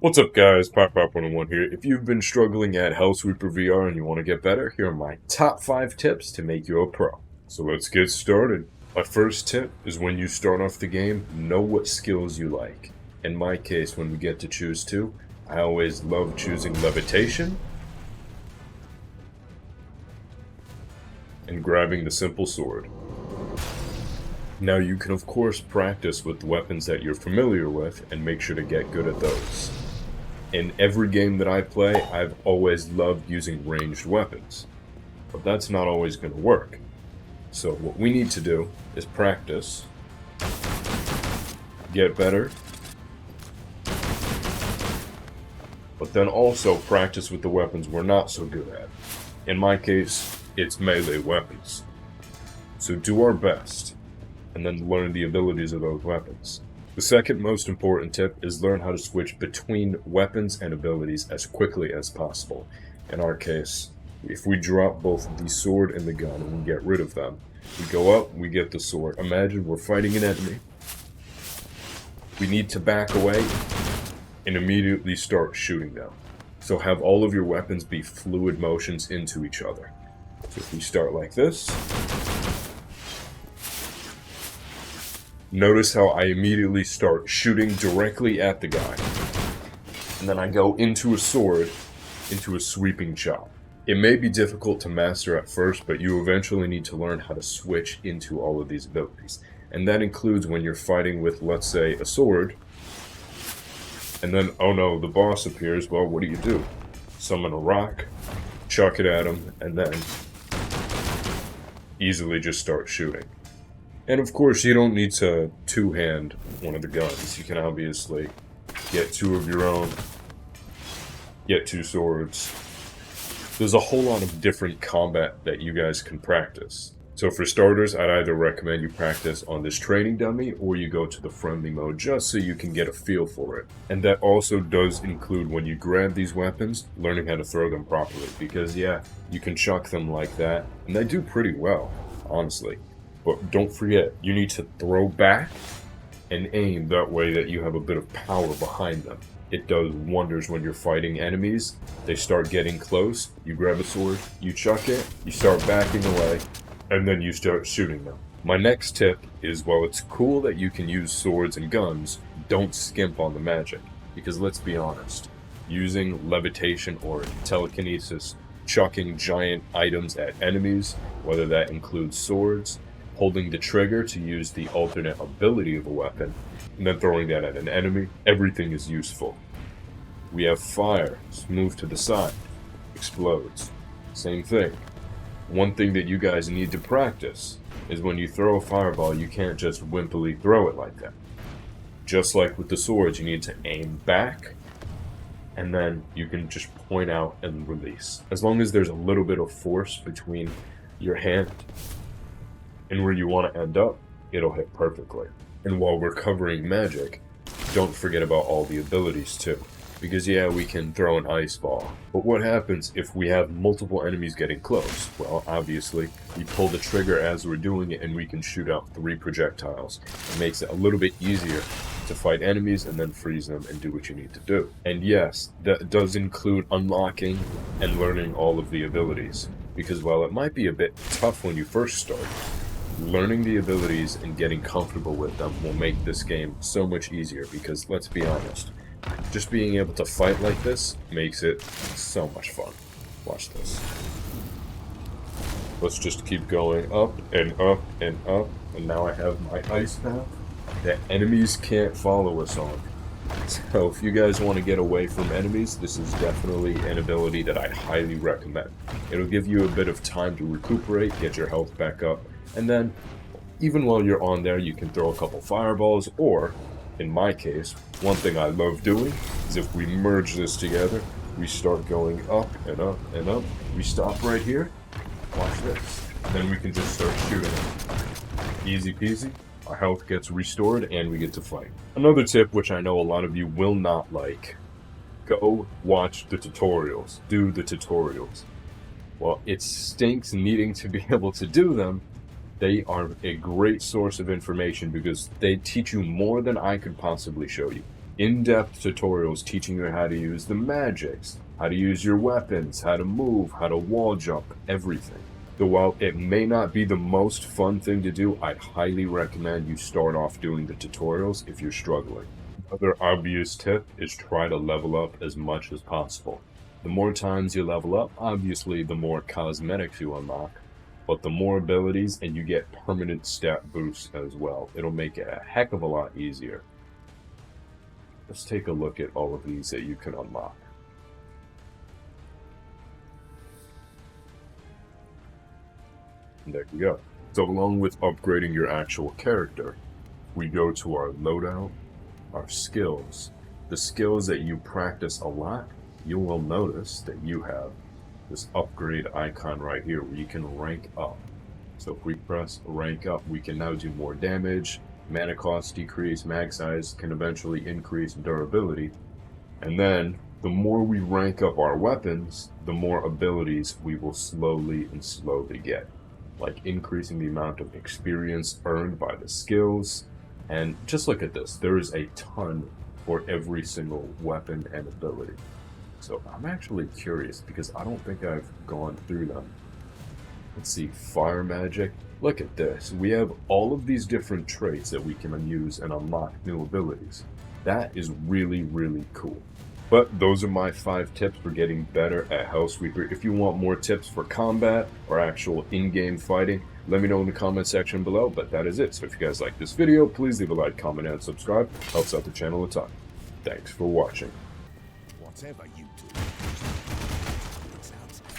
What's up guys, Pop101 here. If you've been struggling at Hellsweeper VR and you want to get better, here are my top 5 tips to make you a pro. So let's get started. My first tip is when you start off the game, know what skills you like. In my case, when we get to choose two, I always love choosing levitation and grabbing the simple sword. Now you can of course practice with weapons that you're familiar with and make sure to get good at those. In every game that I play, I've always loved using ranged weapons, but that's not always going to work. So what we need to do is practice, get better, but then also practice with the weapons we're not so good at. In my case, it's melee weapons. So do our best, and then learn the abilities of those weapons. The second most important tip is learn how to switch between weapons and abilities as quickly as possible. In our case, if we drop both the sword and the gun and we get rid of them, we go up, we get the sword. Imagine we're fighting an enemy. We need to back away and immediately start shooting them. So have all of your weapons be fluid motions into each other. So if we start like this, notice how I immediately start shooting directly at the guy. And then I go into a sword, into a sweeping chop. It may be difficult to master at first, but you eventually need to learn how to switch into all of these abilities. And that includes when you're fighting with, let's say, a sword, and then, oh no, the boss appears. Well, what do? Summon a rock, chuck it at him, and then easily just start shooting. And of course, you don't need to two-hand one of the guns. You can obviously get two of your own, get two swords. There's a whole lot of different combat that you guys can practice. So for starters, I'd either recommend you practice on this training dummy or you go to the friendly mode just so you can get a feel for it. And that also does include when you grab these weapons, learning how to throw them properly. Because yeah, you can chuck them like that, and they do pretty well, honestly. But don't forget, you need to throw back and aim that way that you have a bit of power behind them. It does wonders when you're fighting enemies. They start getting close, you grab a sword, you chuck it, you start backing away, and then you start shooting them. My next tip is, while it's cool that you can use swords and guns, don't skimp on the magic. Because let's be honest, using levitation or telekinesis, chucking giant items at enemies, whether that includes swords, holding the trigger to use the alternate ability of a weapon, and then throwing that at an enemy, everything is useful. We have fire, move to the side, explodes. Same thing. One thing that you guys need to practice is when you throw a fireball, you can't just wimpily throw it like that. Just like with the swords, you need to aim back, and then you can just point out and release. As long as there's a little bit of force between your hand and where you want to end up, it'll hit perfectly. And while we're covering magic, don't forget about all the abilities too. Because yeah, we can throw an ice ball, but what happens if we have multiple enemies getting close? Well, obviously, we pull the trigger as we're doing it and we can shoot out 3 projectiles. It makes it a little bit easier to fight enemies and then freeze them and do what you need to do. And yes, that does include unlocking and learning all of the abilities. Because while it might be a bit tough when you first start, learning the abilities and getting comfortable with them will make this game so much easier, because let's be honest, just being able to fight like this makes it so much fun. Watch this. Let's just keep going up and up and up, and now I have my ice path that enemies can't follow us on. So if you guys want to get away from enemies, this is definitely an ability that I highly recommend. It'll give you a bit of time to recuperate, get your health back up, and then even while you're on there, you can throw a couple fireballs, or in my case, one thing I love doing is if we merge this together, we start going up and up and up. We stop right here, watch this, then we can just start shooting. Easy peasy, our health gets restored and we get to fight. Another tip, which I know a lot of you will not like, go watch the tutorials, do the tutorials. Well, it stinks needing to be able to do them. They are a great source of information because they teach you more than I could possibly show you. In-depth tutorials teaching you how to use the magics, how to use your weapons, how to move, how to wall jump, everything. So while it may not be the most fun thing to do, I highly recommend you start off doing the tutorials if you're struggling. Another obvious tip is try to level up as much as possible. The more times you level up, obviously the more cosmetics you unlock, but the more abilities and you get permanent stat boosts as well. It'll make it a heck of a lot easier. Let's take a look at all of these that you can unlock. And there you go. So along with upgrading your actual character, we go to our loadout, our skills. The skills that you practice a lot, you will notice that you have this upgrade icon right here where you can rank up. So if we press rank up, we can now do more damage, mana cost decrease, mag size can eventually increase durability. And then the more we rank up our weapons, the more abilities we will slowly get. Like increasing the amount of experience earned by the skills. And just look at this, there is a ton for every single weapon and ability. So I'm actually curious because I don't think I've gone through them. Let's see, fire magic. Look at this. We have all of these different traits that we can use and unlock new abilities. That is really, really cool. But those are my 5 tips for getting better at Hellsweeper. If you want more tips for combat or actual in-game fighting, let me know in the comment section below. But that is it. So if you guys like this video, please leave a like, comment, and subscribe. Helps out the channel a ton. Thanks for watching. Whatever you do, it's out.